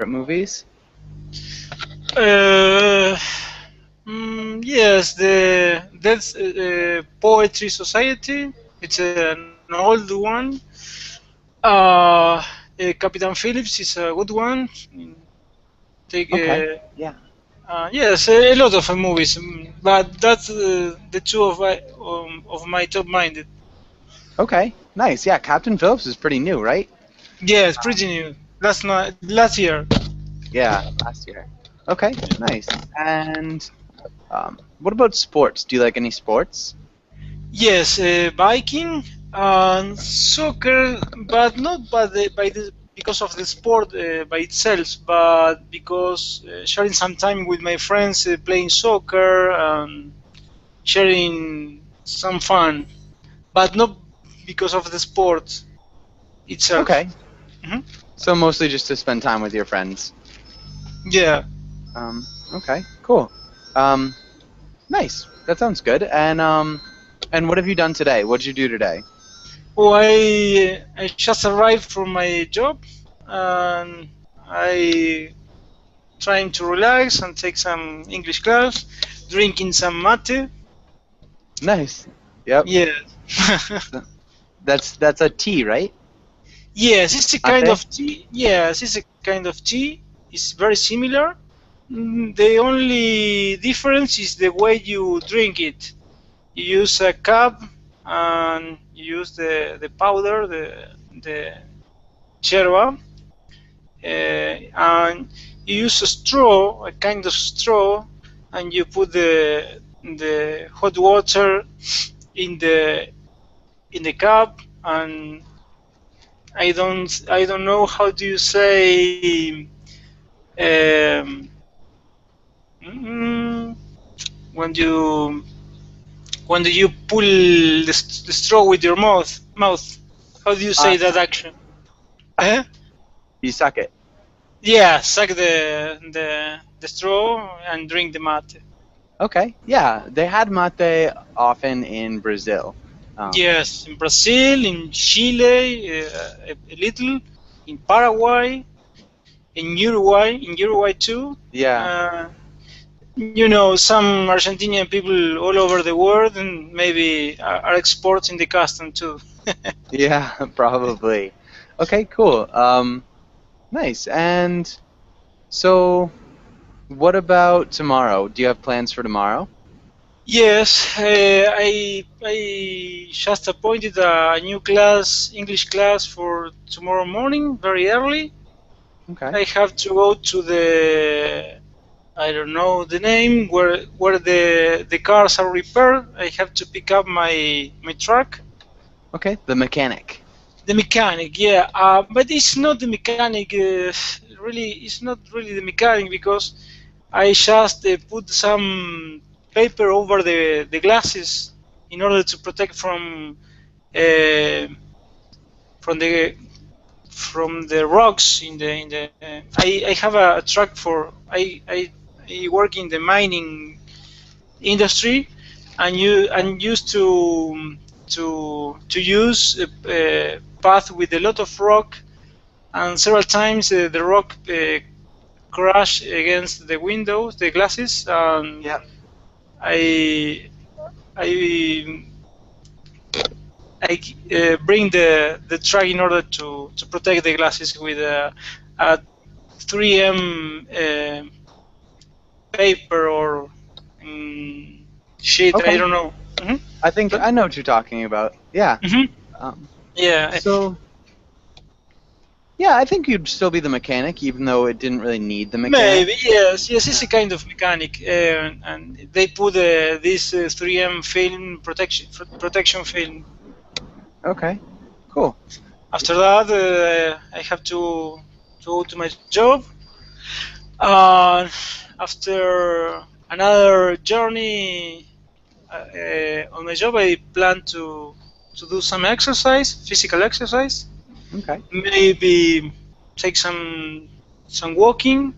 movies? Uh, yes, that's Poetry Society. It's an old one. Uh, Captain Phillips is a good one. Take Okay. Yeah. yes, a lot of movies, but that's the two of my top minded. Okay. Nice. Yeah, Captain Phillips is pretty new, right? Yes, pretty new. Last year. Yeah, last year. Okay, nice. And what about sports? Do you like any sports? Yes, biking and soccer, but not by the because of the sport by itself, but because sharing some time with my friends playing soccer and sharing some fun, but not because of the sport itself. Okay. Hmm. So mostly just to spend time with your friends. Yeah. Okay, cool. Um, nice. That sounds good. And what have you done today? What did you do today? Oh, I just arrived from my job and I trying to relax and take some English class, drinking some mate. Nice. Yep. Yes. That's a tea, right? Yes, it's a kind Mate? of tea. Yes, it's a kind of tea. It's very similar. The only difference is the way you drink it. You use a cup and you use the powder, the yerba, and you use a straw, a kind of straw, and you put the hot water in the cup, and I don't know how do you say mm, when you pull the straw with your mouth. How do you say that Suck. action? Eh? You suck it. Yeah, suck the straw and drink the mate. Okay. Yeah, they had mate often in Brazil. Um, Yes, in Brazil, in Chile, a little, in Paraguay, in Uruguay too. yeah. Uh, some Argentinian people all over the world, and maybe are exporting the custom too. Yeah, probably. Okay, cool. Nice. And so, what about tomorrow? Do you have plans for tomorrow? Yes, I just appointed a new class, English class for tomorrow morning, very early. Okay. I have to go to I don't know the name where the cars are repaired. I have to pick up my truck. Okay, the mechanic. The mechanic, yeah, but it's not the mechanic. Really, it's not really the mechanic because I just put some paper over the glasses in order to protect uh, from the rocks I have a truck for I work in the mining industry and used to use a path with a lot of rock, and several times the rock crashed against the windows, the glasses, and Yep. I I I bring the truck in order to protect the glasses with a 3M paper or sheet. I Okay. don't know. Hmm. I think But, I know what you're talking about. Yeah. hmm. Um, Yeah, so, yeah, I think you'd still be the mechanic, even though it didn't really need the mechanic. maybe yes. It's Yeah. a kind of mechanic, and they put this 3M film protection film. Okay. Cool. After that, I have to go to my job. Uh, After another journey on my job, I plan to do some exercise, physical exercise. Okay. Maybe take some walking.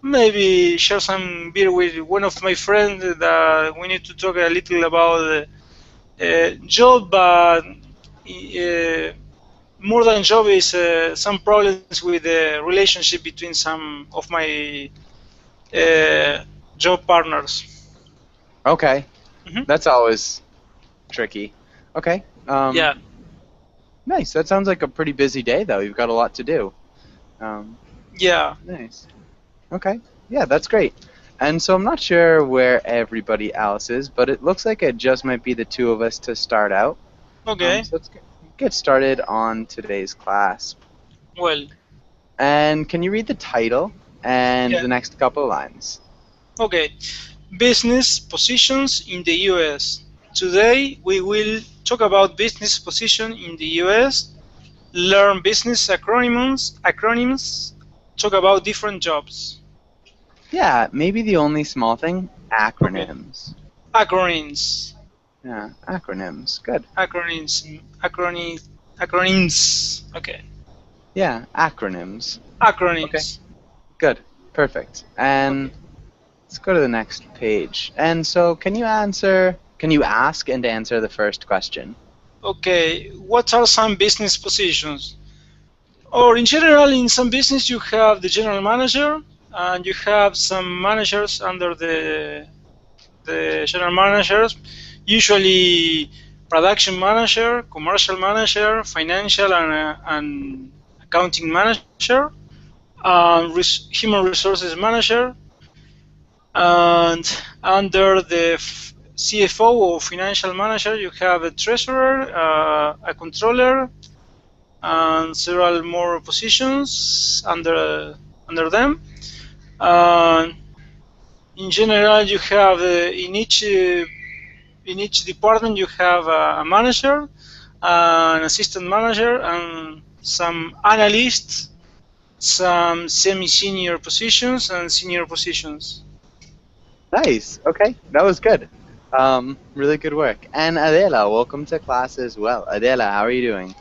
Maybe share some beer with one of my friends that we need to talk a little about job, but uh, more than job is some problems with the relationship between some of my job partners. Okay. Mhm. That's always tricky. Okay. Yeah. Nice. That sounds like a pretty busy day, though. You've got a lot to do. Yeah. Nice. Okay. Yeah, that's great. And so I'm not sure where everybody else is, but it looks like it just might be the two of us to start out. Okay. So let's get started on today's class. Well. And can you read the title and Yeah. the next couple of lines? Okay. Business positions in the U.S. Today we will talk about business position in the U.S. Learn business acronyms. Talk about different jobs. Yeah, maybe the only small thing, Okay. acronyms. Acronyms. Yeah, acronyms. Good. Acronyms. Okay. Yeah, acronyms. Okay, Acronyms. good. Perfect. And Okay. let's go to the next page. And so can you ask and answer the first question? Okay. What are some business positions? Or in general, in some business, you have the general manager, and you have some managers under the general managers. Usually, production manager, commercial manager, financial and accounting manager, and human resources manager, and under the CFO or financial manager, you have a treasurer, a controller, and several more positions under them. And in general, you have in each department you have a manager, an assistant manager, and some analysts, some semi-senior positions, and senior positions. Nice. Okay, that was good. Really good work. And Adela, welcome to class as well. Adela, how are you doing?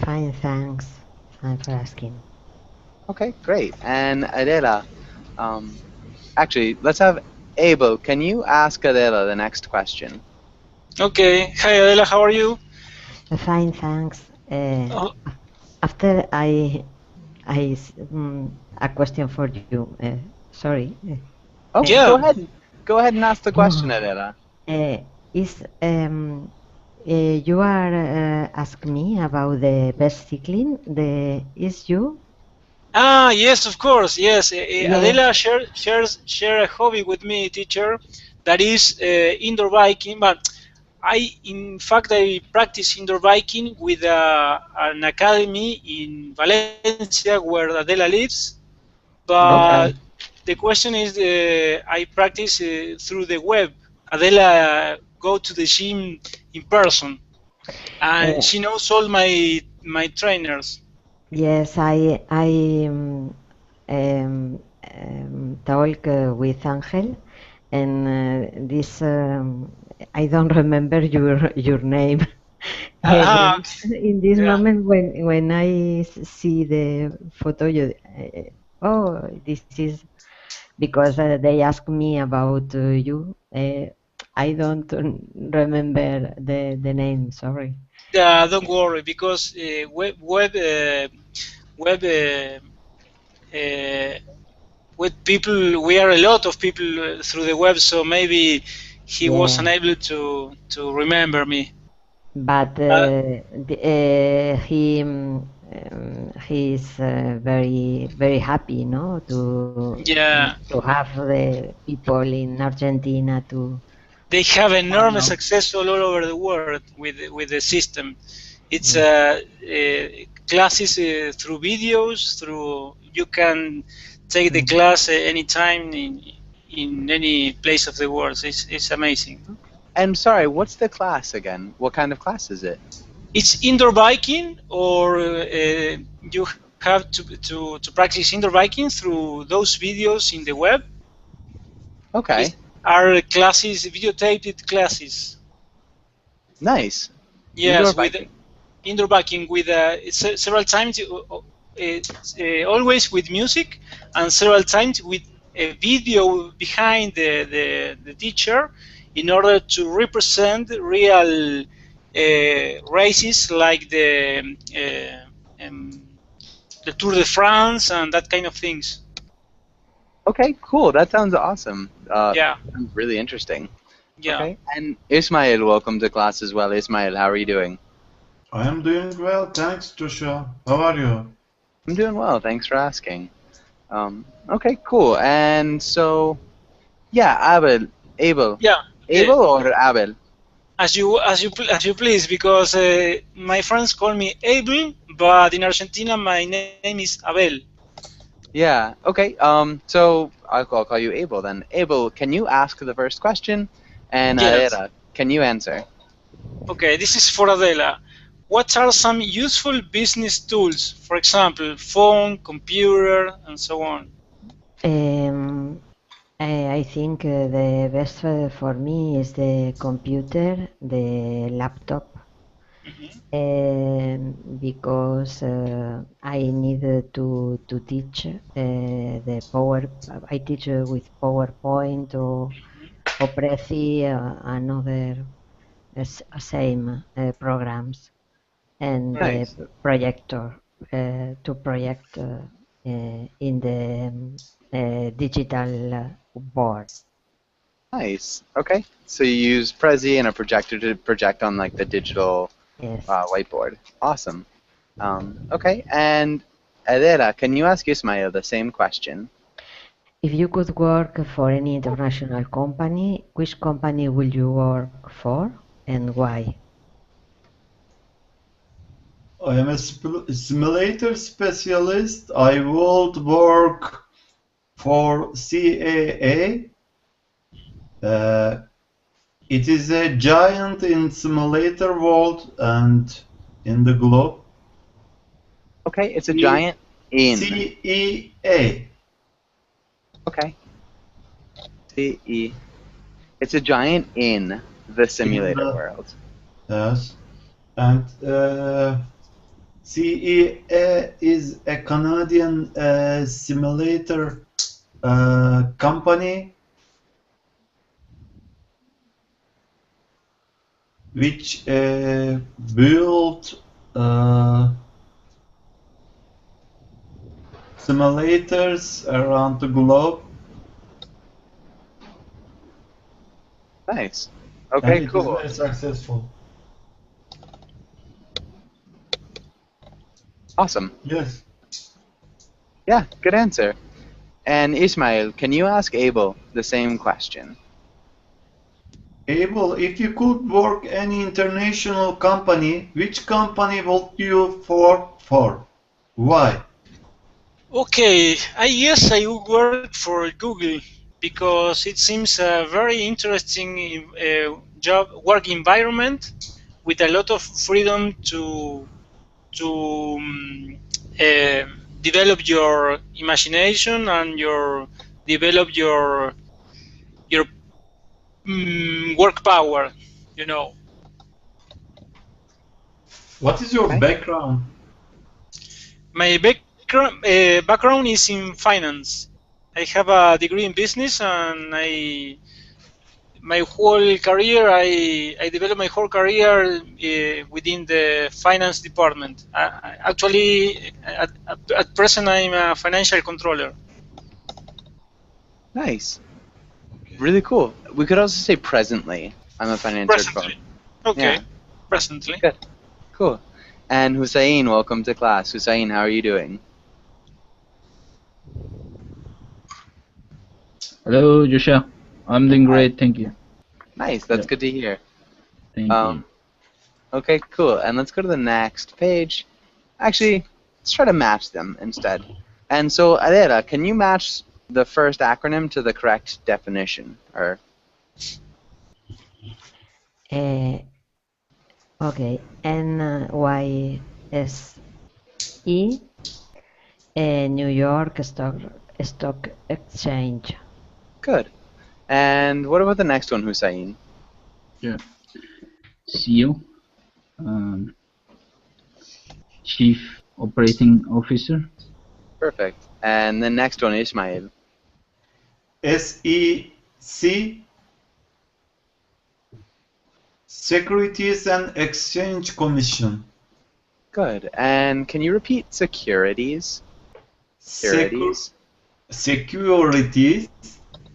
Fine, thanks. Thanks for asking. Okay, great. And Adela, actually, let's have Abel. Can you ask Adela the next question? Okay. Hi Adela, how are you? Fine, thanks. Oh, After a question for you. Sorry. Oh, yeah. go ahead. Go ahead and ask the question, Adela. Is you are ask me about the best cycling? Is you? Ah, yes, of course, yes. Yes. Adela share a hobby with me, teacher, that is indoor biking. But in fact, I practice indoor biking with an academy in Valencia, where Adela lives. But Okay. Okay. the question is, I practice through the web. Adela go to the gym in person, and Uh, she knows all my trainers. yes, talk with Angel, and this I don't remember your name. Ah, In this yeah. moment, when I see the photo, oh, this is because they asked me about you. I don't remember the name. Sorry. Don't worry, because web uh, web people, we are a lot of people through the web, so maybe he was Yeah. unable to remember me. But Uh, he's very happy, no, yeah, to have the people in Argentina to they have enormous follow. success all over the world with the system. It's Yeah. classes through videos. Through you can take the Mm. class anytime in any place of the world. It's amazing. And sorry, what's the class again? What kind of class is it? It's indoor biking, or you have to practice indoor biking through those videos in the web. Okay. It are classes, videotaped classes. Nice. Indoor Yes, with biking. indoor biking with several times, always with music, and several times with a video behind the teacher, in order to represent real races like the Tour de France and that kind of things. Okay, cool. That sounds awesome. Yeah, Sounds really interesting. yeah. Okay, and Ismail, welcome to class as well. Ismail, how are you doing? I am doing well, thanks, Joshua. How are you? I'm doing well. Thanks for asking. Okay, cool. And so, yeah, Abel, Yeah, Abel or Abel? as you please, because my friends call me Abel, but in Argentina my name is Abel. Yeah. Okay. So I'll call you Abel then. Abel, can you ask the first question? And Yes. Adela, can you answer? Okay, this is for Adela. What are some useful business tools? For example, phone, computer, and so on. Um, I think the best for me is the computer, the laptop, because I need to teach the power. I teach with PowerPoint or Prezi and other same programs, and the Nice. projector to project in the digital board. Nice. Okay. So you use Prezi and a projector to project on like the digital Yes. whiteboard. Awesome. Okay. And Adela, can you ask Ismail the same question? If you could work for any international company, which company would you work for and why? I am a simulator specialist. I would work for CAA. It is a giant in simulator world and in the globe. Okay. It's a giant in. CEA. Okay. CE. It's a giant in the simulator world. Yes. And CEA is a Canadian simulator company which built simulators around the globe. Nice. And Okay. it is Cool. very successful. Awesome. Yes. Yeah. Good answer. And Ismail, can you ask Abel the same question? Abel, if you could work any international company, which company would you work for? Why? Okay, I guess I would work for Google because it seems a very interesting job work environment with a lot of freedom to develop your imagination and develop your work power. You know, What is your Okay. background? my background is in finance. I have a degree in business, and my whole career, I developed my whole career within the finance department. Actually, at present, I'm a financial controller. Nice. Really cool. We could also say presently. I'm a financial controller. Presently. Okay, Yeah. presently. Good. Cool. And Hussein, welcome to class. Hussein, how are you doing? Hello, Joshua. I'm doing Hi. great, thank you. Nice. That's Yeah, good to hear. thank you. Okay, cool. And let's go to the next page. Actually, let's try to match them instead. And so, Adela, can you match the first acronym to the correct definition? Or Uh, okay, NYSE, New York Stock Exchange. good. And what about the next one, Hussein? Yeah. CEO, um, Chief Operating Officer, Perfect. And the next one, Ismail. SEC, Securities and Exchange Commission. Good. And can you repeat securities? Securities. Securities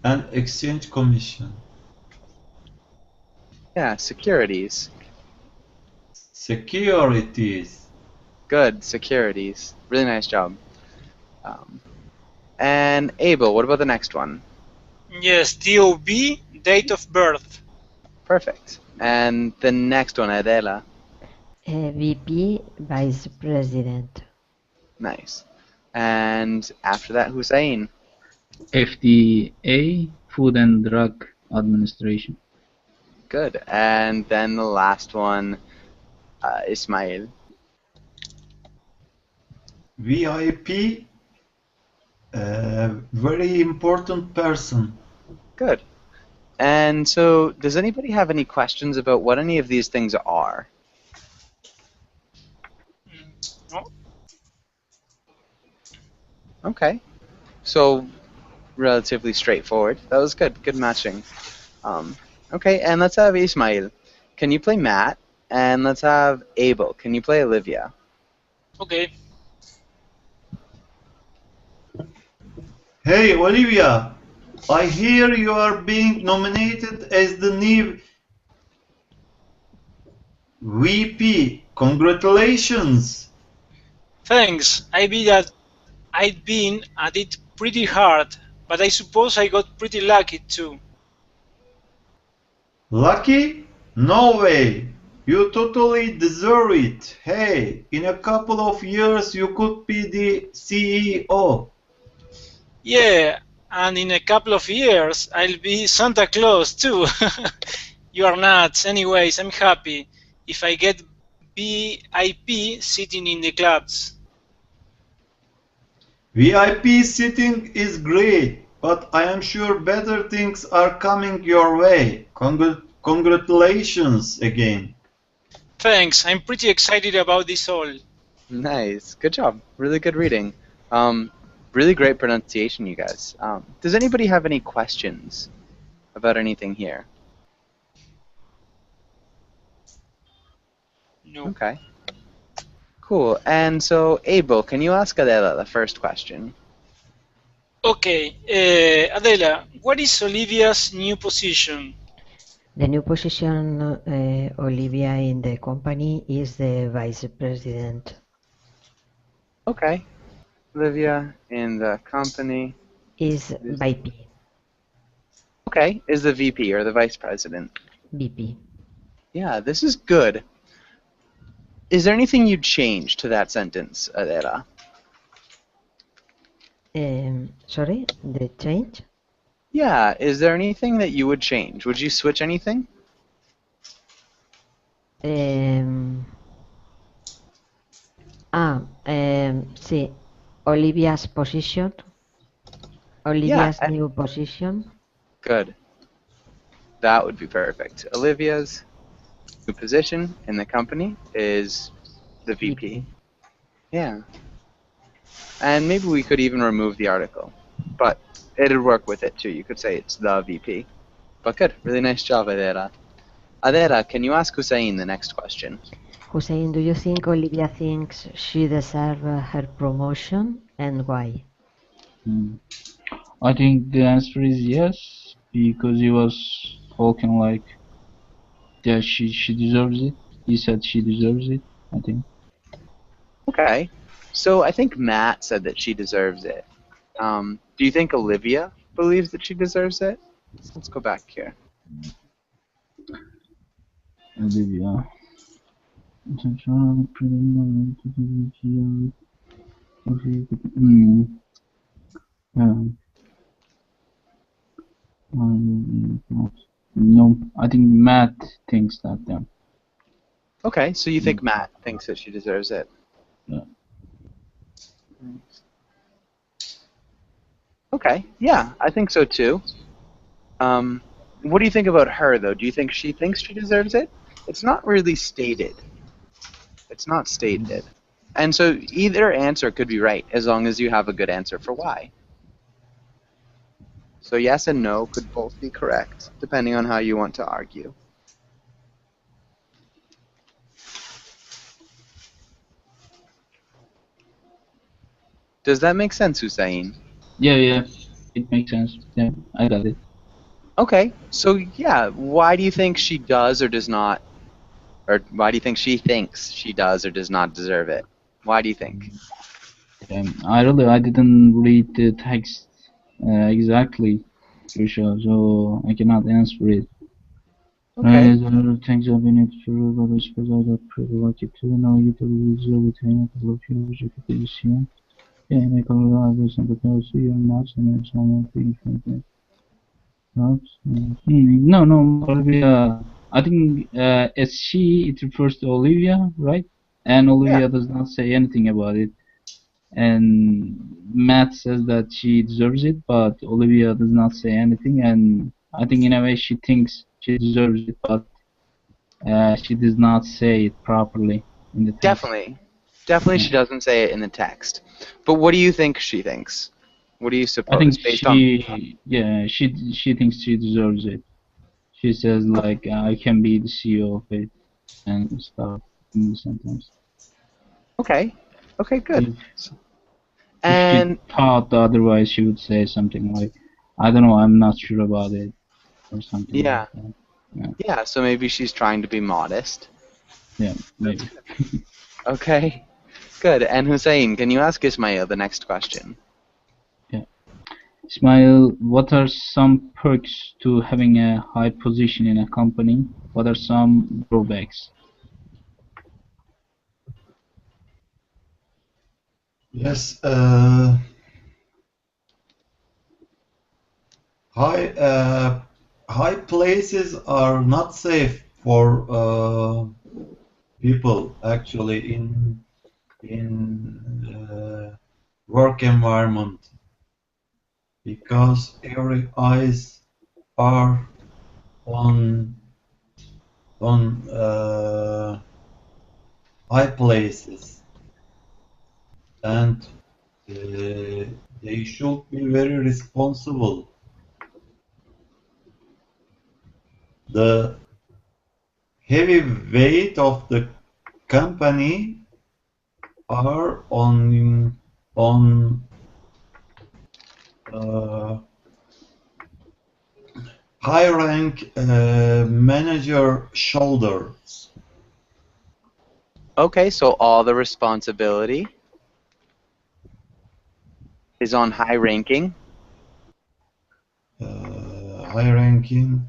and Exchange Commission. Yeah, securities. Securities. Good, securities. Really nice job. And Abel, what about the next one? Yes, TOB, date of birth. Perfect. And the next one, Adela. VP, Vice President. Nice. And after that, Hussein. FDA, Food and Drug Administration. Good. And then the last one, Ismail. VIP, very important person. Good. And so, does anybody have any questions about what any of these things are? No? Okay. So, relatively straightforward. That was good. Good matching. Okay, and let's have Ismail. Can you play Matt? And let's have Abel. Can you play Olivia? Okay. Hey, Olivia, I hear you are being nominated as the new VP. Congratulations. Thanks. I've been at it pretty hard, but I suppose I got pretty lucky too. Lucky? No way. You totally deserve it. Hey, in a couple of years you could be the CEO. Yeah, and in a couple of years I'll be Santa Claus too. You are nuts. Anyways, I'm happy if I get VIP sitting in the clubs. VIP sitting is great, but I am sure better things are coming your way. Congratulations again. Thanks. I'm pretty excited about this all. Nice. Good job. Really good reading. Really great pronunciation, you guys. Does anybody have any questions about anything here? No. Okay. Cool. And so, Abel, can you ask Adela the first question? Okay, Adela, what is Olivia's new position? The new position, Olivia, in the company is the Vice President. Okay. Olivia in the company. Is VP. Okay. Is the VP or the Vice President? VP. Yeah, this is good. Is there anything you'd change to that sentence, Adela? Sorry, the change? Yeah, is there anything that you would change? Would you switch anything? Sí, Olivia's position. Olivia's new position. Good. That would be perfect. Olivia's new position in the company is the VP. Yeah. And maybe we could even remove the article. But it'd work with it too. You could say it's the VP. But good. Really nice job, Adela. Adela, can you ask Hussein the next question? Hussein, do you think Olivia thinks she deserves her promotion, and why? I think the answer is yes, because he was talking like, yeah, she deserves it. He said she deserves it, I think. Okay. So I think Matt said that she deserves it. Do you think Olivia believes that she deserves it? Let's go back here. Olivia. No, I think Matt thinks that, yeah. Okay, so you think Matt thinks that she deserves it? Yeah. Okay, yeah, I think so too. What do you think about her, though? Do you think she thinks she deserves it? It's not really stated. It's not stated. And so either answer could be right, as long as you have a good answer for why. So yes and no could both be correct, depending on how you want to argue. Does that make sense, Hussein? Yeah, it makes sense. Yeah, I got it. Okay, so yeah, why do you think she does or does not, or why do you think she thinks she does or does not deserve it? Why do you think? I didn't read the text exactly, Trisha, so I cannot answer it. Okay. Other things I've been through, but I suppose I got pretty lucky too. Now you do reserve it, I love you, which you could be seen. Yeah, make a lot of this and the girls see you're not, and it's all things. No, Olivia. I think as she, it refers to Olivia, right? And Yeah. Olivia does not say anything about it. And Matt says that she deserves it, but Olivia does not say anything. And I think in a way she thinks she deserves it, but she does not say it properly in the text. Definitely. Definitely she doesn't say it in the text. But what do you think she thinks? What do you suppose? I think based on... she thinks she deserves it. She says like I can be the CEO of it and stuff in the sentence. Okay. Okay, good. If she thought otherwise, she would say something like, I don't know, I'm not sure about it, or something Yeah. like that. Yeah, so maybe she's trying to be modest. Yeah, maybe. Okay. Good. And Hussein, can you ask Ismail the next question? Yeah. Ismail, what are some perks to having a high position in a company? What are some drawbacks? Yes, high places are not safe for people actually in work environment, because every eyes are on high places, and they should be very responsible. The heavy weight of the company are on high rank manager shoulders. Okay, so all the responsibility is on high ranking. High ranking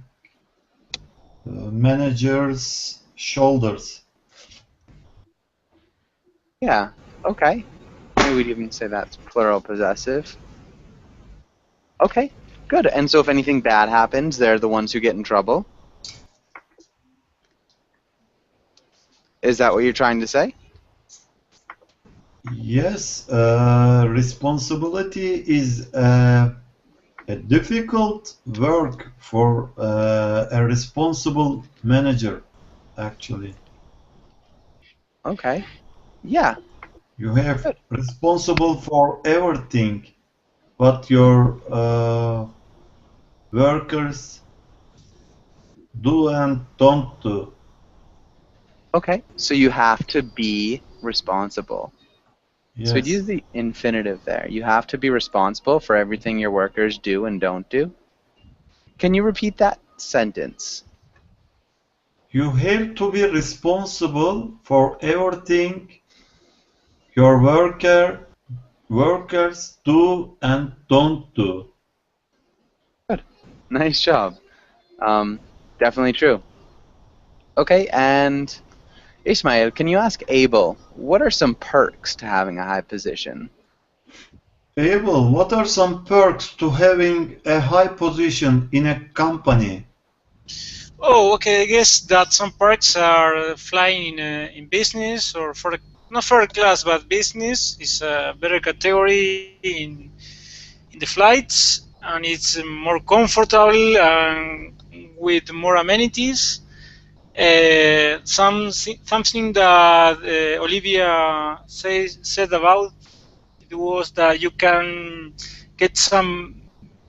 managers shoulders. Yeah, okay. Maybe we'd even say that's plural possessive. Okay, good. And so if anything bad happens, they're the ones who get in trouble? Is that what you're trying to say? Yes, responsibility is a difficult work for a responsible manager, actually. Okay. Yeah. You have responsible for everything, what your workers do and don't do. Okay. So you have to be responsible. Yes. So we'd use the infinitive there. You have to be responsible for everything your workers do and don't do. Can you repeat that sentence? You have to be responsible for everything your workers do and don't do. Good. Nice job. Definitely true. Okay, and Ismail, can you ask Abel, what are some perks to having a high position? Abel, what are some perks to having a high position in a company? Oh, okay. I guess that some perks are flying in business, or not for class, but business is a better category in the flights, and it's more comfortable and with more amenities. Something that Olivia said about it was that you can get some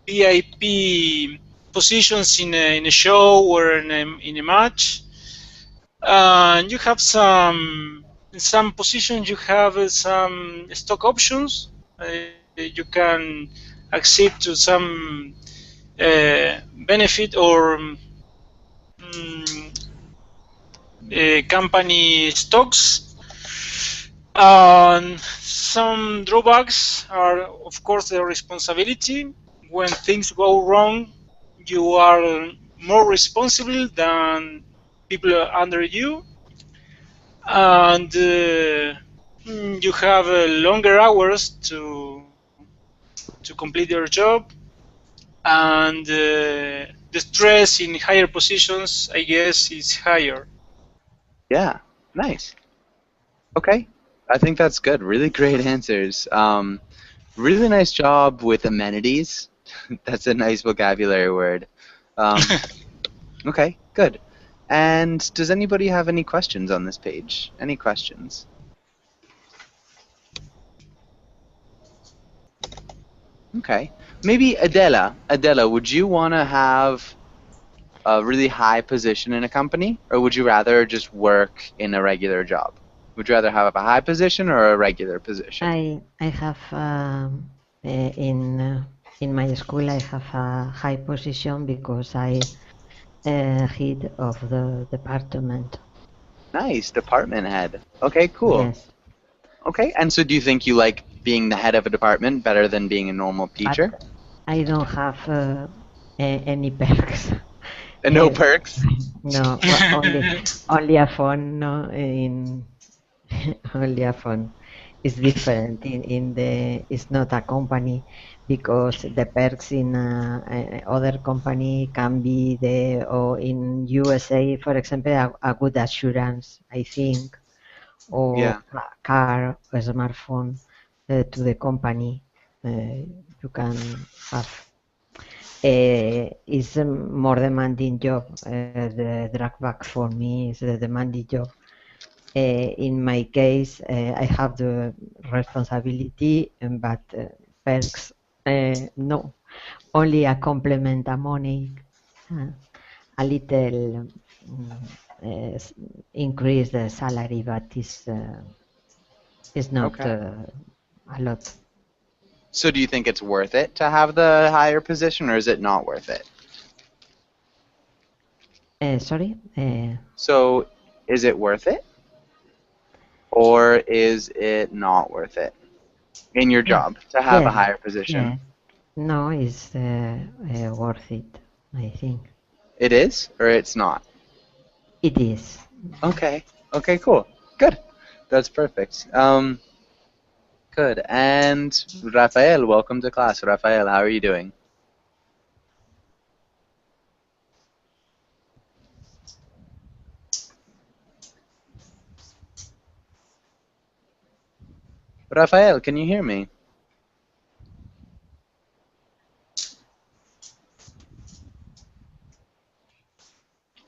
VIP positions in a show or in a match. And you have in some positions you have some stock options you can accede to some benefit or company stocks. And some drawbacks are, of course, the responsibility. When things go wrong, you are more responsible than people under you, and you have longer hours to complete your job, and the stress in higher positions, I guess, is higher. Yeah, nice. Okay, I think that's good. Really great answers. Really nice job with amenities. That's a nice vocabulary word. Okay, good. And does anybody have any questions on this page? Any questions? Okay. Maybe Adela. Adela, would you want to have a really high position in a company, or would you rather just work in a regular job? Would you rather have a high position or a regular position? I have in my school I have a high position because I head of the department. Nice, department head. Okay, cool. Yes. Okay, and so do you think you like being the head of a department better than being a normal teacher? But I don't have any perks. And no perks? No, only a phone. No, in only a phone. It's different. It's not a company because the perks in other company can be or in USA, for example, a good assurance, I think, or Yeah. a car or smartphone to the company. You can have. It's a more demanding job. The drawback for me is the demanding job. In my case, I have the responsibility, but perks, no. Only a complement, a money, a little increase the salary, but it's not a lot. So do you think it's worth it to have the higher position, or is it not worth it? Sorry? So is it worth it, or is it not worth it in your job to have a Yes, higher position? yes. No, it's worth it, I think. It is, or it's not? It is. Okay. Okay, cool. Good. That's perfect. Good. And Rafael, welcome to class. Rafael, how are you doing? Rafael, can you hear me?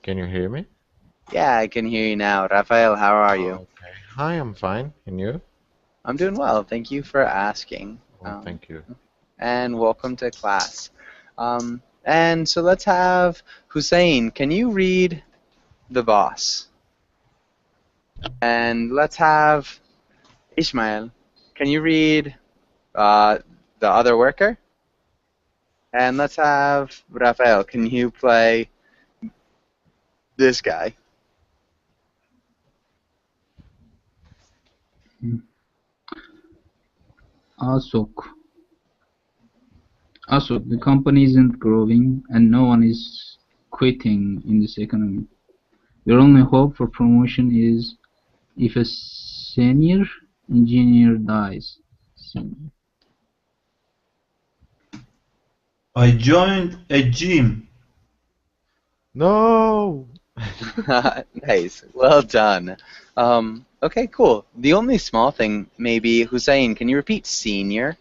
Can you hear me? Yeah, I can hear you now. Rafael, how are you? Okay. Hi, I'm fine. And you? I'm doing well. Thank you for asking. Oh, thank you. And welcome to class. And so let's have Hussein. Can you read The Boss? And let's have Ishmael. Can you read The Other Worker? And let's have Rafael. Can you play this guy? Asok. Asok, the company isn't growing and no one is quitting in this economy. Your only hope for promotion is if a senior engineer dies. Senior. I joined a gym. No! Nice. Well done. Okay, cool. The only small thing, maybe, Hussein, can you repeat senior?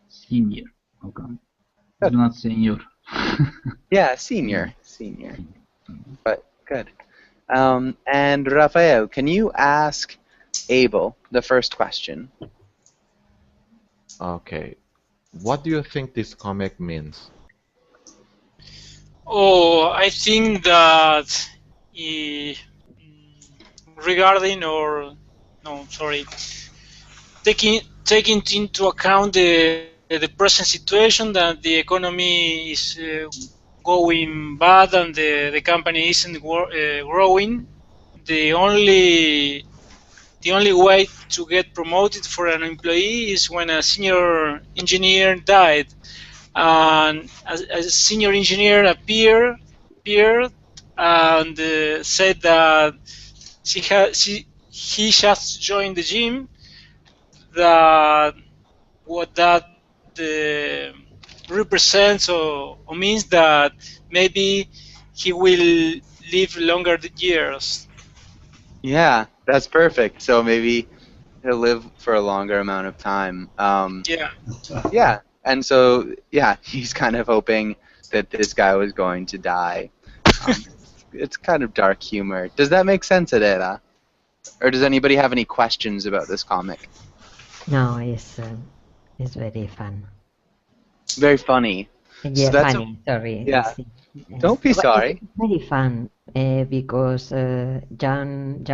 Senior. Okay. It's not senior. Yeah, senior. Senior. But good. And Rafael, can you ask Abel the first question? Okay. What do you think this comic means? Oh, I think that regarding or no, sorry, taking into account the present situation that the economy is going bad and the company isn't growing, the only way to get promoted for an employee is when a senior engineer died, and a senior engineer appeared and said that he just joined the gym, that what that uh, represents or means that maybe he will live longer years. Yeah, that's perfect. So maybe he'll live for a longer amount of time. Yeah. Yeah, and so yeah, he's kind of hoping that this guy was going to die. Um, it's kind of dark humor. Does that make sense, Adela? Or does anybody have any questions about this comic? No, it's very fun. Very funny. Yeah, that's funny. Sorry. yeah. Don't be But sorry. it's very fun because young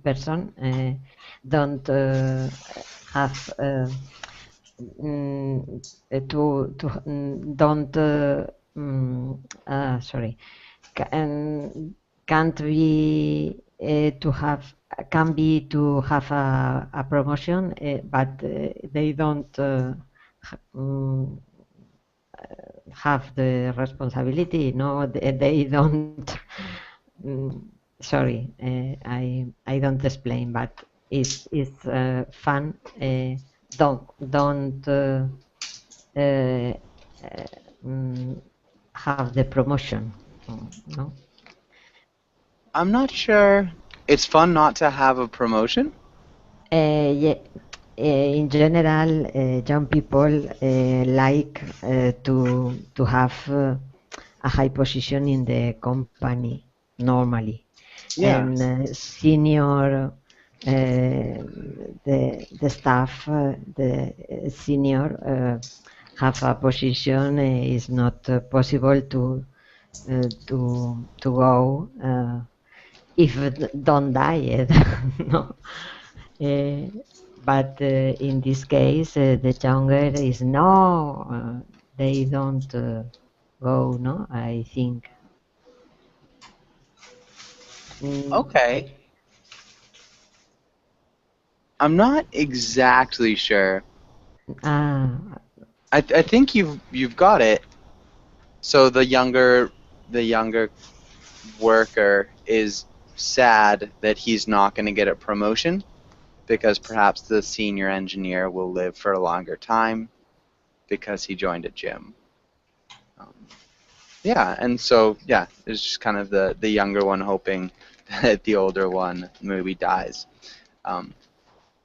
person don't have don't sorry can't be to have can be to have a promotion, but they don't have the responsibility. No, they don't. mm, Sorry, I don't explain, but it's fun. Don't uh, have the promotion. No. I'm not sure. It's fun not to have a promotion. Yeah, in general, young people like to have a high position in the company normally, Yeah. and senior the staff the senior have a position is not possible to go if don't die. No. Uh, but in this case, the younger is no, they don't go. No, I think. Okay. I'm not exactly sure. Ah, I think you've got it. So the younger worker is sad that he's not going to get a promotion because perhaps the senior engineer will live for a longer time because he joined a gym. Yeah, and so yeah, it's just kind of the younger one hoping that the older one maybe dies.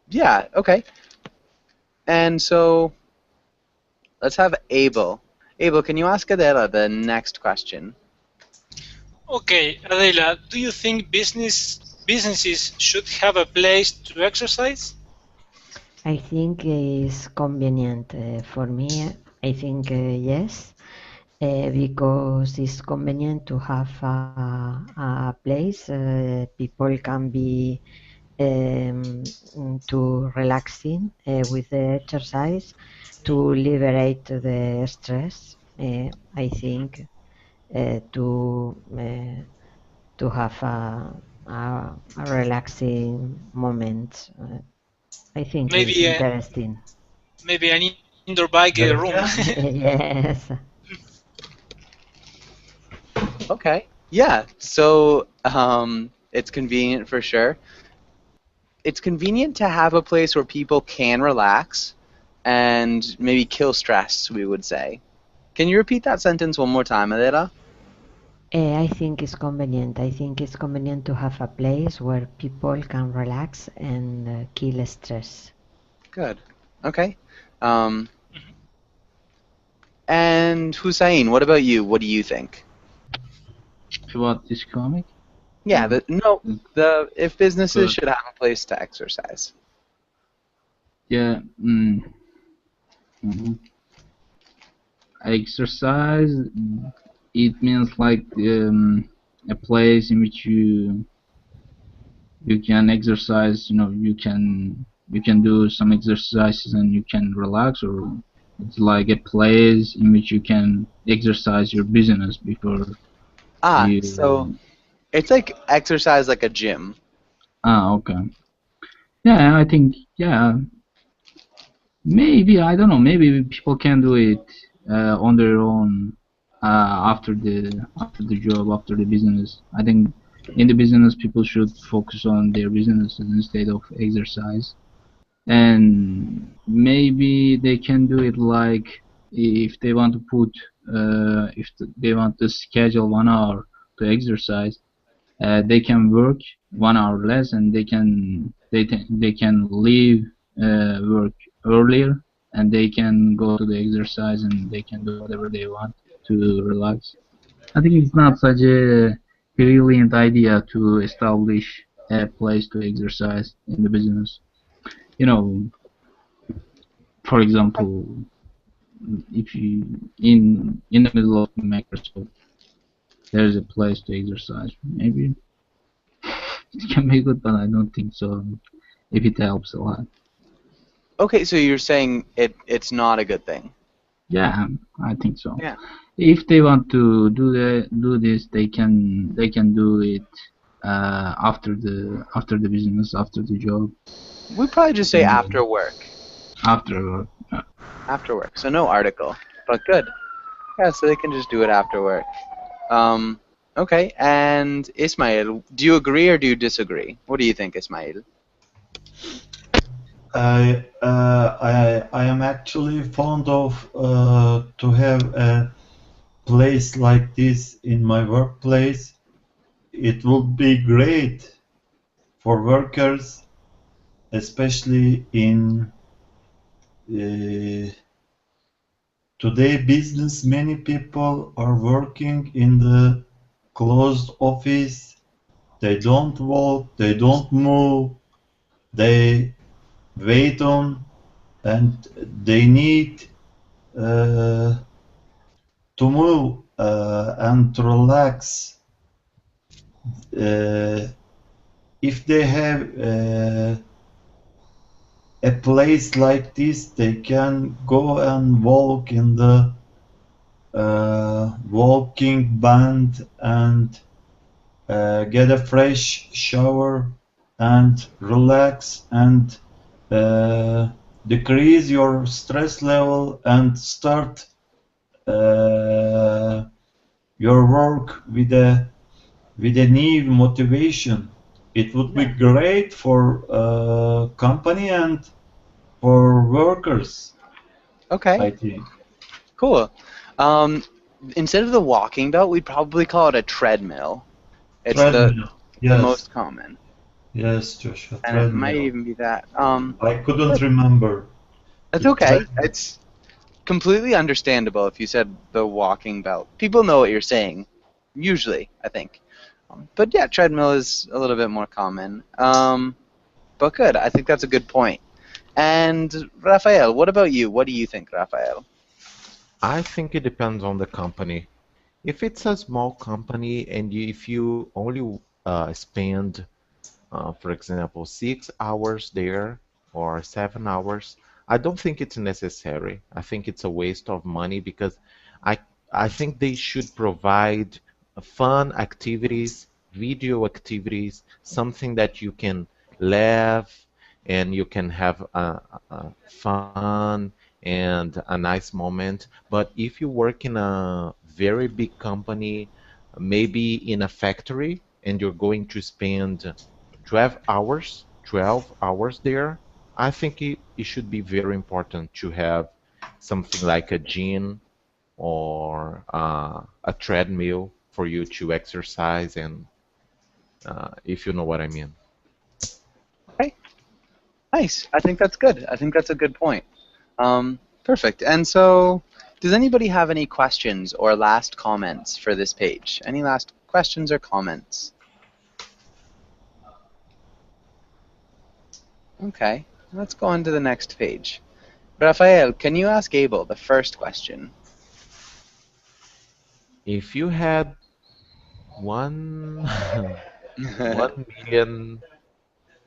Yeah, okay. And so let's have Abel. Abel, can you ask Adela the next question? Okay, Adela, do you think businesses should have a place to exercise? I think it's convenient for me. I think yes, because it's convenient to have a place people can be to relaxing with the exercise to liberate the stress. I think to have a relaxing moment. I think it's Maybe interesting. maybe an indoor bike room. Yes. Okay. Yeah. So it's convenient for sure. It's convenient to have a place where people can relax and maybe kill stress, we would say. Can you repeat that sentence one more time, Adela? I think it's convenient. I think it's convenient to have a place where people can relax and kill stress. Good. Okay. And Hussein, what about you? What do you think? About this comic? Yeah, if businesses Good. should have a place to exercise. Yeah. Exercise. It means like a place in which you can exercise. You know, you can you can do some exercises and you can relax, or it's like a place in which you can exercise your business before So you. it's like exercise like a gym. Okay. Yeah, I think, yeah, maybe, I don't know, maybe people can do it on their own after the job, after the business. I think in the business people should focus on their businesses instead of exercise. And maybe they can do it like, if they want to put they want to schedule 1 hour to exercise, they can work 1 hour less, and they can leave work earlier, and they can go to the exercise, and they can do whatever they want to relax. I think it's not such a brilliant idea to establish a place to exercise in the business. You know, for example, if you in the middle of Microsoft, there's a place to exercise. Maybe it can be good, but I don't think so. If it helps a lot. Okay, so you're saying it's not a good thing. Yeah, I think so. Yeah. If they want to do this, they can do it after the business, after the job, We'd probably just say Yeah. after work. after. After work. So no article. But good. Yeah, so they can just do it after work. Okay, and Ismail, do you agree or do you disagree? What do you think, Ismail? I am actually fond of to have a place like this in my workplace. It would be great for workers, especially in today business. Many people are working in the closed office. They don't walk, they don't move, they wait on, and they need to move and to relax. If they have a place like this, they can go and walk in the walking band and get a fresh shower and relax and decrease your stress level and start your work with a new motivation. It would be great for company and for workers, Okay, I think. cool. Instead of the walking belt, we'd probably call it a treadmill. It's Treadmill. the Yes, most common. yes, Joshua. And it might Treadmill. even be that. I couldn't remember. It's The okay. treadmill. It's completely understandable if you said the walking belt. People know what you're saying, usually, I think. But yeah, treadmill is a little bit more common. But good. I think that's a good point. And Rafael, what about you? What do you think, Rafael? I think it depends on the company. If it's a small company and if you only spend, for example, 6 hours there or 7 hours, I don't think it's necessary. I think it's a waste of money because I I think they should provide fun activities, video activities, something that you can laugh and you can have fun and a nice moment. But if you work in a very big company, maybe in a factory, and you're going to spend 12 hours there, I think it should be very important to have something like a gym or a treadmill for you to exercise and if you know what I mean. Okay, nice. I think that's good. I think that's a good point. Perfect. And so, does anybody have any questions or last comments for this page? Any last questions or comments? Okay, let's go on to the next page. Rafael, can you ask Abel the first question? If you had one 1 million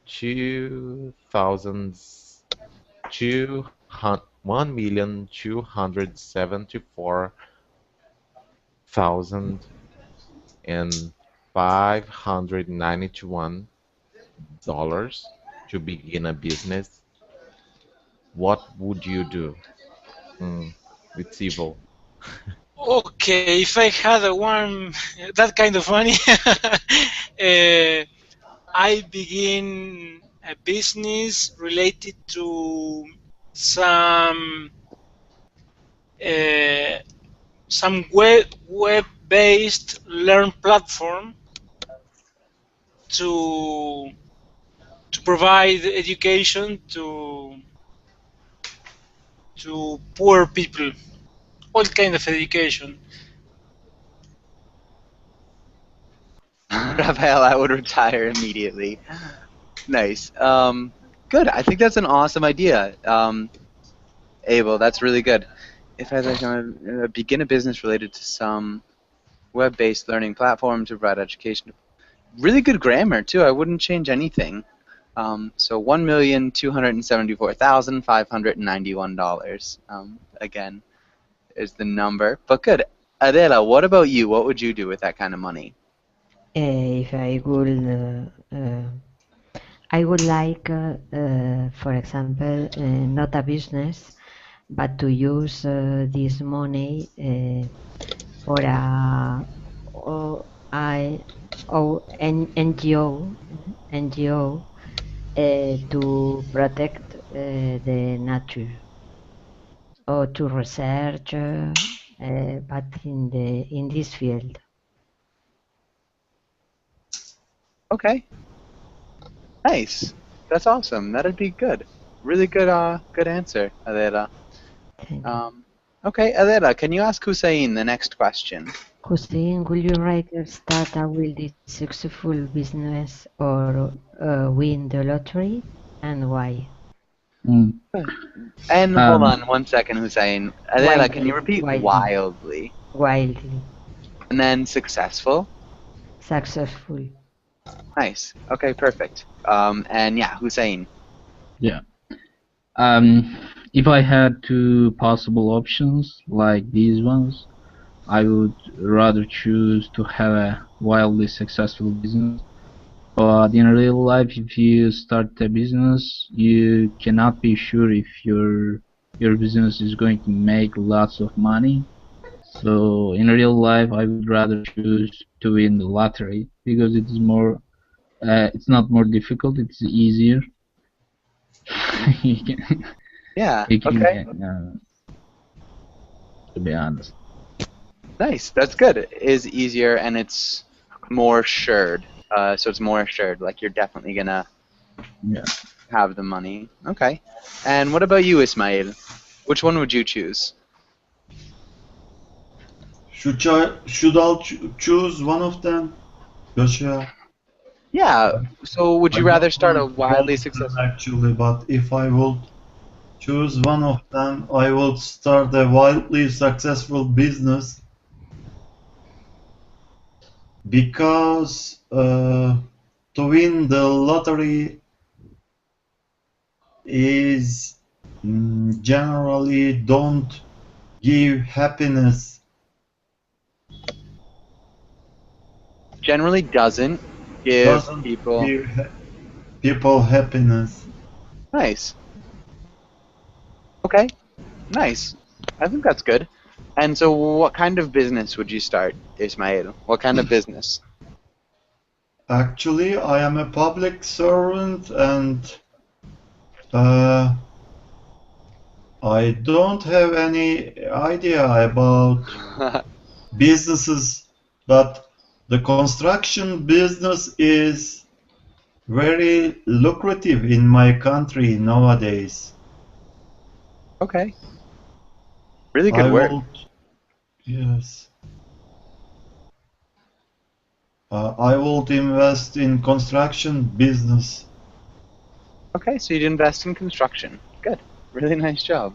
$1,274,591 to begin a business, what would you do? It's evil. Okay, if I had a one that kind of money, I begin a business related to some uh, some web-based learn platform to provide education to poor people, all kind of education. Raphael, I would retire immediately. Nice. Good. I think that's an awesome idea. Abel, that's really good. If I like, begin a business related to some web-based learning platform to provide education, really good grammar too. I wouldn't change anything. So $1,274,591. Again, is the number. But good. Adela, what about you? What would you do with that kind of money? If I would like, for example, not a business, but to use this money for a NGO to protect the nature or to research, but in this field. Okay. Nice. That's awesome. That'd be good. Really good good answer, Adela. Thank you. Okay, Adela, can you ask Hussein the next question? Hussein, will you rather start a really successful business or win the lottery, and why? Mm. And hold on one second, Hussein. Adela, can you repeat Wildly. wildly? And then successful? Successful. Nice. Okay, perfect. And yeah, Hussein. Yeah. If I had two possible options like these ones, I would rather choose to have a wildly successful business. But in real life, if you start a business, you cannot be sure if your business is going to make lots of money. So in real life, I would rather choose to win the lottery because it is more. It's not more difficult. It's easier. Yeah. You can Okay. to be honest. Nice. That's good. It is easier and it's more assured. So it's more assured. Like you're definitely gonna have the money. Okay. And what about you, Ismail? Which one would you choose? Should I choose one of them? Joshua? Yeah. So would you rather start a wildly successful? Actually, but if I would choose one of them, I would start a wildly successful business because to win the lottery is generally don't give happiness. Generally doesn't give people happiness. Nice. Okay. Nice. I think that's good. And so what kind of business would you start, Ismail? What kind of business? Actually, I am a public servant and I don't have any idea about businesses, but the construction business is very lucrative in my country nowadays. Okay. Really good work. Yes. I would invest in construction business. Okay, so you'd invest in construction. Good. Really nice job.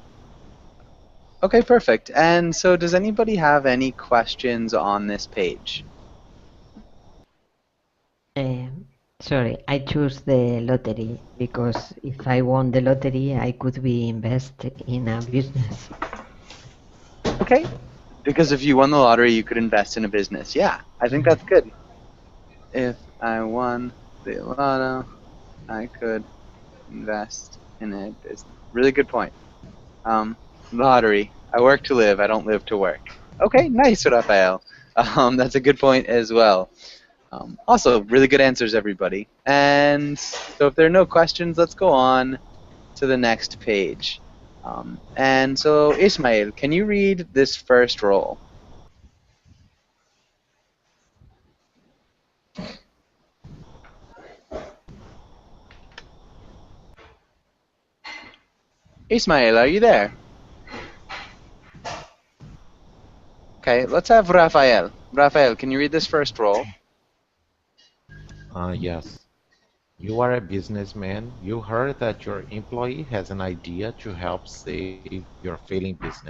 Okay, perfect. And so does anybody have any questions on this page? Sorry, I choose the lottery because if I won the lottery, I could be invest in a business. Okay. Because if you won the lottery, you could invest in a business. Yeah, I think that's good. If I won the lotto, I could invest in a business. Really good point. Lottery. I work to live. I don't live to work. Okay, nice, Rafael. That's a good point as well. Also, really good answers, everybody. And so if there are no questions, let's go on to the next page. And so, Ismail, can you read this first roll? Ismail, are you there? Okay, let's have Rafael. Rafael, can you read this first roll? Yes. You are a businessman. You heard that your employee has an idea to help save your failing business.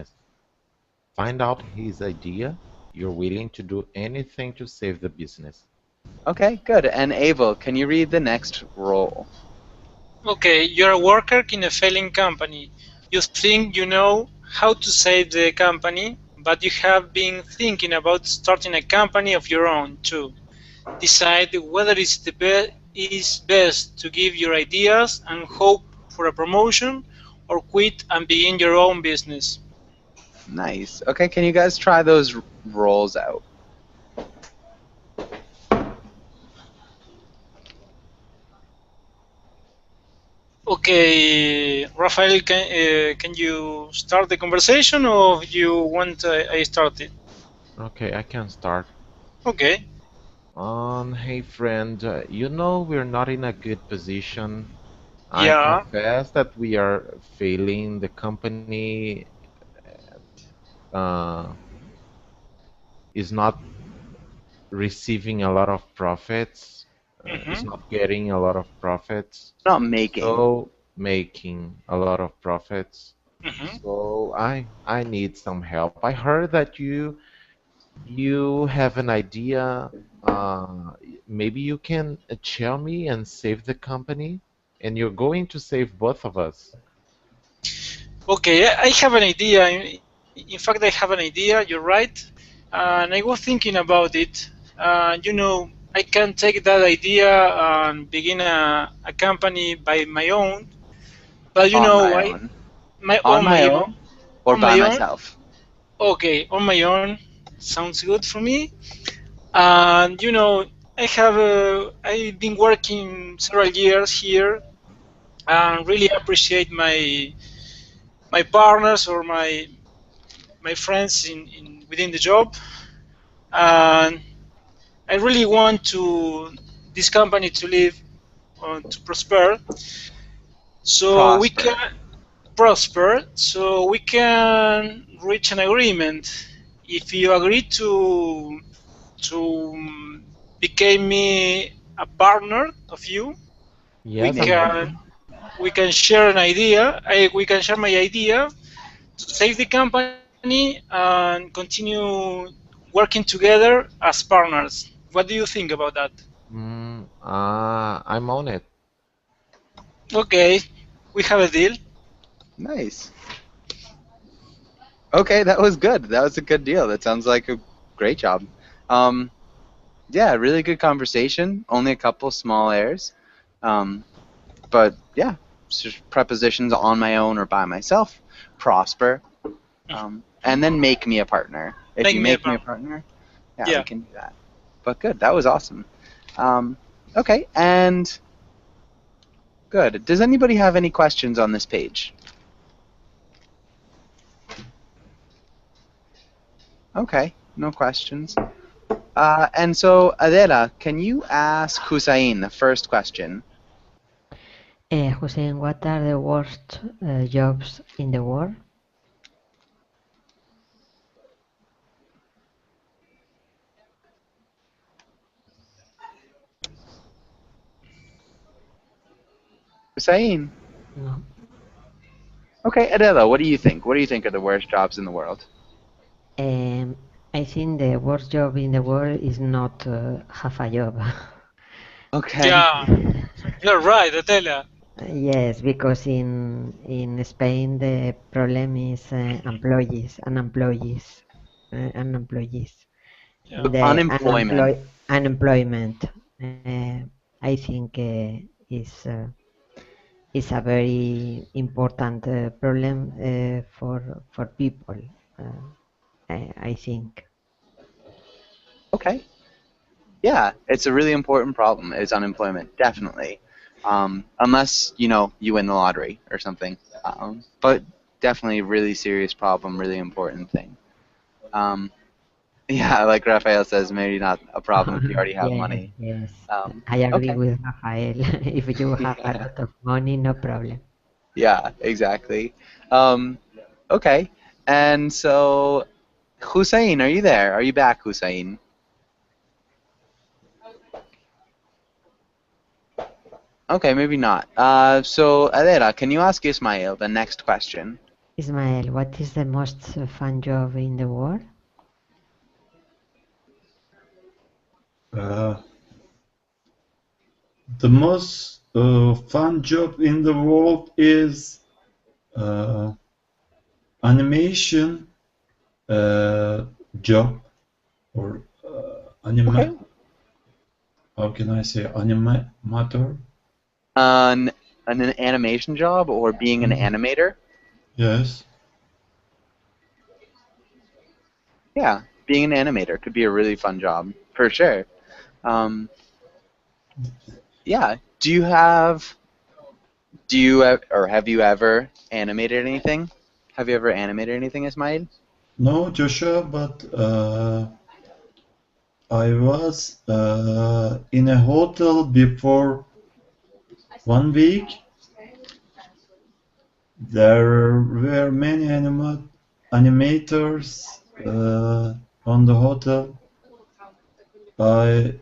Find out his idea. You're willing to do anything to save the business. Okay, good. And Abel, can you read the next roll? Okay, you're a worker in a failing company. You think you know how to save the company, but you have been thinking about starting a company of your own too. Decide whether it's best to give your ideas and hope for a promotion, or quit and begin your own business. Nice. Okay, can you guys try those rolls out? Okay, Rafael, can you start the conversation, or you want I start it? Okay, I can start. Okay. Hey friend, you know we're not in a good position. I Yeah. confess that we are failing. The company uh, is not receiving a lot of profits, is Mm-hmm. not getting a lot of profits, Not making. so making a lot of profits. Mm-hmm. So I need some help. I heard that you have an idea. Maybe you can tell me and save the company, and you're going to save both of us. Okay, I have an idea. In fact, I have an idea. You're right, and I was thinking about it. I can take that idea and begin a company by my own. But On my own. my On on my my own own, or on by my own. myself? Okay, on my own sounds good for me. And I've been working several years here, and really appreciate my partners or my friends in within the job, and I really want this company to live, to prosper, so we can Prosper. so we can reach an agreement. If you agree to become me a partner of you, we Yes, I'm can open. we can share an idea. We can share my idea to save the company and continue working together as partners. What do you think about that? I'm on it. Okay, we have a deal. Nice. Okay, that was good. That was a good deal. That sounds like a great job. Um, yeah, really good conversation. Only a couple small errors. But yeah, just prepositions on my own or by myself, prosper, and then make me a partner. If Make you me a make me a partner. partner, yeah, we Yeah. can do that. But good, that was awesome. Okay, and good. Does anybody have any questions on this page? Okay, no questions. And so, Adela, can you ask Hussein the first question? Hussein, what are the worst jobs in the world? Hussein. No. Okay, Adela, what do you think? What do you think are the worst jobs in the world? Um, I think the worst job in the world is not have a job. Okay. Yeah, you're right, Atela. Yes, because in Spain the problem is employees, Yeah. The Unemployment. unemployment. I think is a very important problem for people. I think. Okay. Yeah, it's a really important problem. Is unemployment definitely, unless you win the lottery or something. But definitely a really serious problem, really important thing. Um, yeah, like Raphael says, maybe not a problem if you already have Yes, money. yes. Um, I agree okay. with Rafael. If you have a Yeah. lot of money, no problem. Yeah, exactly. Um, okay. And so, Hussein, are you there? Are you back, Hussein? Okay, maybe not. So, Adela, can you ask Ismail the next question? Ismael, what is the most fun job in the world? Uh, the most fun job in the world is animation job or Okay. how can I say animator? An, an animation job or being an animator? Yes. Yeah, being an animator could be a really fun job, for sure. Um, yeah. Or have you ever animated anything? Have you ever animated anything, Ismail? No, Joshua, but I was in a hotel before 1 week. There were many animators on the hotel. I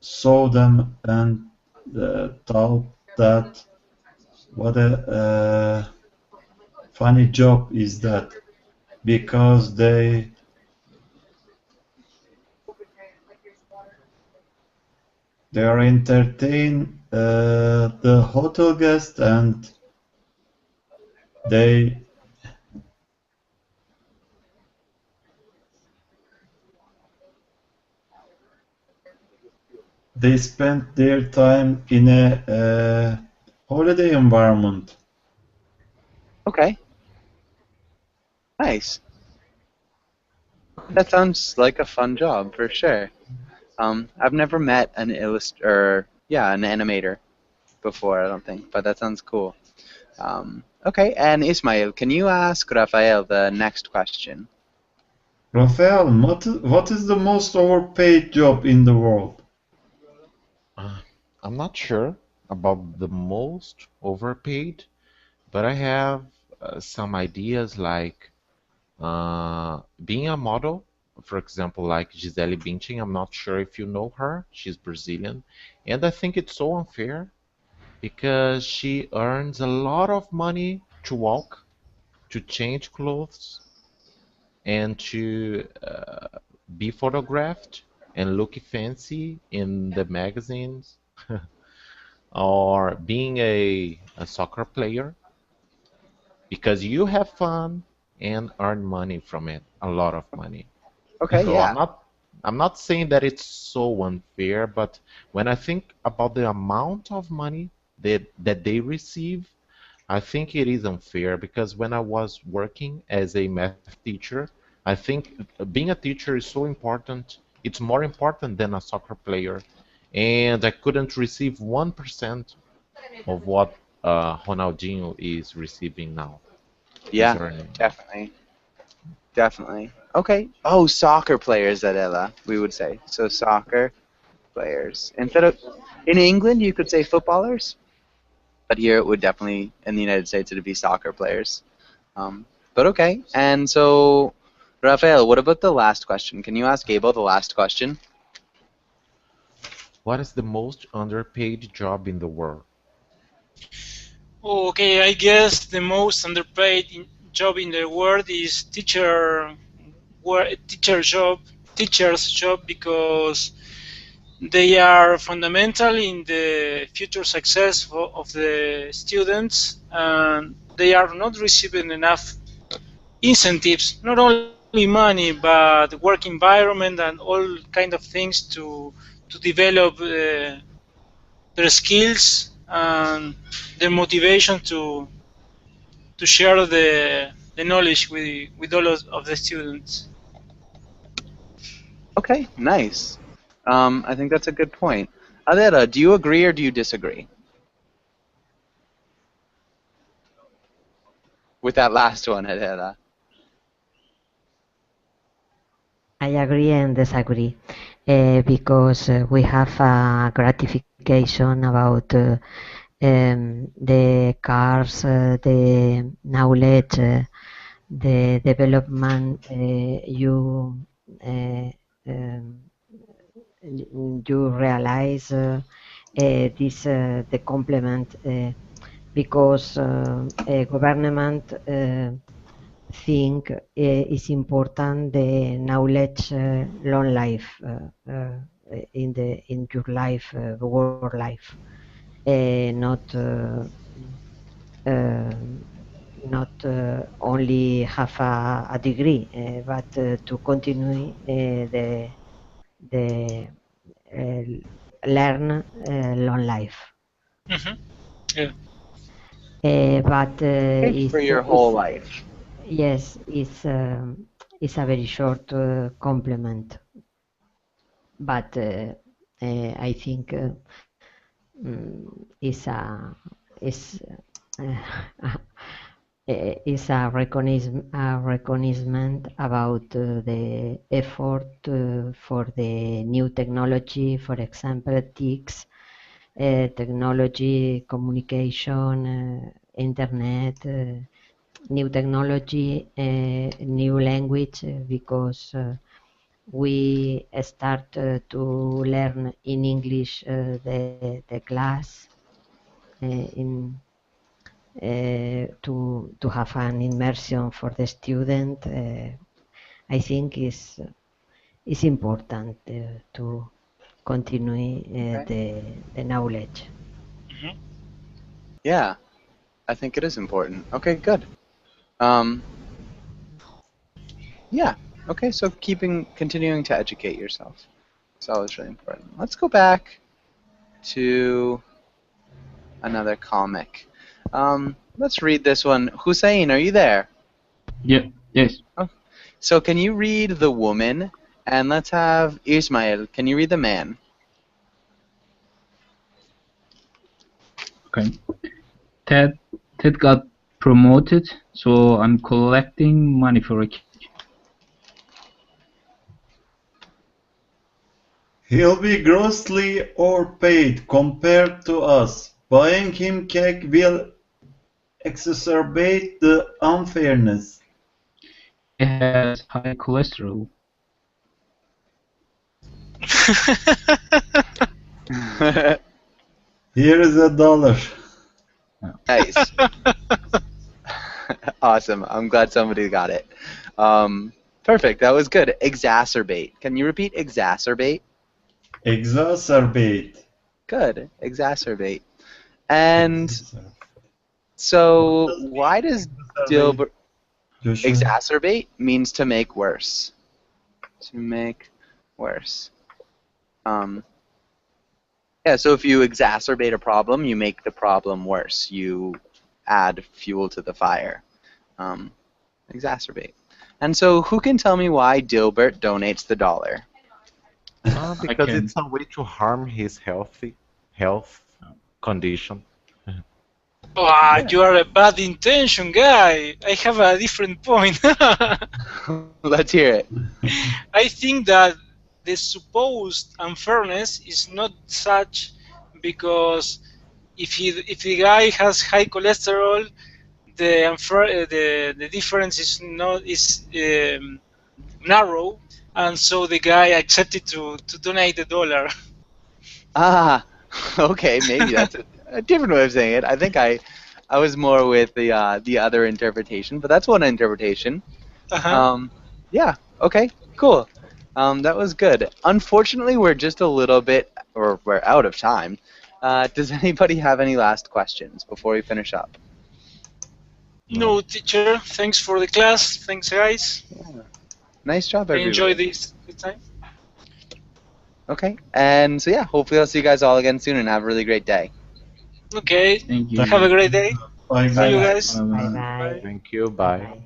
saw them and thought that what a funny job is that because they are entertain the hotel guests and they they spend their time in a holiday environment. Okay, nice. That sounds like a fun job for sure. I've never met an animator before, I don't think, but that sounds cool. Okay, and Ismail, can you ask Rafael the next question? Rafael, what is the most overpaid job in the world? Uh, I'm not sure about the most overpaid, but I have some ideas like being a model. For example, like Gisele Bündchen. I'm not sure if you know her. She's Brazilian, and I think it's so unfair because she earns a lot of money to walk, to change clothes, and to be photographed and look fancy in the magazines, or being a soccer player because you have fun and earn money from it, a lot of money. Okay, So yeah. I'm not saying that it's so unfair, but when I think about the amount of money that they receive, I think it is unfair because when I was working as a math teacher, I think being a teacher is so important. It's more important than a soccer player. And I couldn't receive 1% of what Ronaldinho is receiving now, is Yeah, earning now. definitely. Definitely. Okay. Oh, soccer players, Adela, we would say. So soccer players. Instead of in England, you could say footballers, but here it would definitely in the United States it'd be soccer players. But okay. And so, Rafael, what about the last question? Can you ask Abel the last question? What is the most underpaid job in the world? Okay, I guess the most underpaid job in the world is teacher's job because They are fundamental in the future success of the students, and they are not receiving enough incentives, not only money, but work environment and all kind of things to develop their skills and their motivation to share the knowledge with all of the students. Okay, nice. I think that's a good point. Adela, do you agree or do you disagree with that last one, Adela? I agree and disagree because we have a gratification about the cars, the knowledge, the development um, you realize this the complement because government think is important the knowledge long life in your life work life not not only have a degree but to continue the learn long life Mhm. Yeah. but For your whole is life. yes, it's a very short complement, but I think it's uh, is a recognition about the effort for the new technology, for example, TICs, technology, communication, internet. New technology, new language, because we start to learn in English the class in to have an immersion for the student. I think is important to continue Okay. the knowledge. Mhm. Yeah, I think it is important. Okay, good. Um, yeah. Okay, so continuing to educate yourself. It's always really important. Let's go back to another comic. Let's read this one. Hussein, are you there? Yeah, yes. Oh. So can you read the woman? And let's have Ismail. Can you read the man? Okay. Ted Ted got promoted, so I'm collecting money for a cake. He'll be grossly overpaid compared to us. Buying him cake will exacerbate the unfairness. He has high cholesterol. Here is $1. Nice. Awesome. I'm glad somebody got it. Perfect. That was good. Exacerbate. Can you repeat exacerbate? Exacerbate. Good. Exacerbate. And so why does Dilbert Joshua. exacerbate means to make worse? To make worse. Yeah, so if you exacerbate a problem, you make the problem worse. You add fuel to the fire. Exacerbate. And so who can tell me why Dilbert donates the dollar? Because can. it's a way to harm his health condition. Wow, you are a bad intention guy. I have a different point. Let's hear it. I think that the supposed unfairness is not such because if the guy has high cholesterol, the difference is not narrow, and so the guy accepted to donate the dollar. Ah, okay, maybe that's a different way of saying it. I think I was more with the other interpretation, but that's one interpretation. Uh-huh. Yeah, okay, cool. That was good. Unfortunately, we're just a little bit, or we're out of time. Does anybody have any last questions before we finish up? No, teacher. Thanks for the class. Thanks, guys. Nice job, I everybody. enjoyed this time. Okay, and so yeah, hopefully I'll see you guys all again soon and have a really great day. Okay. Thank you. Have a great day. Bye, See you guys. guys. Bye bye. Thank you. Bye. Bye.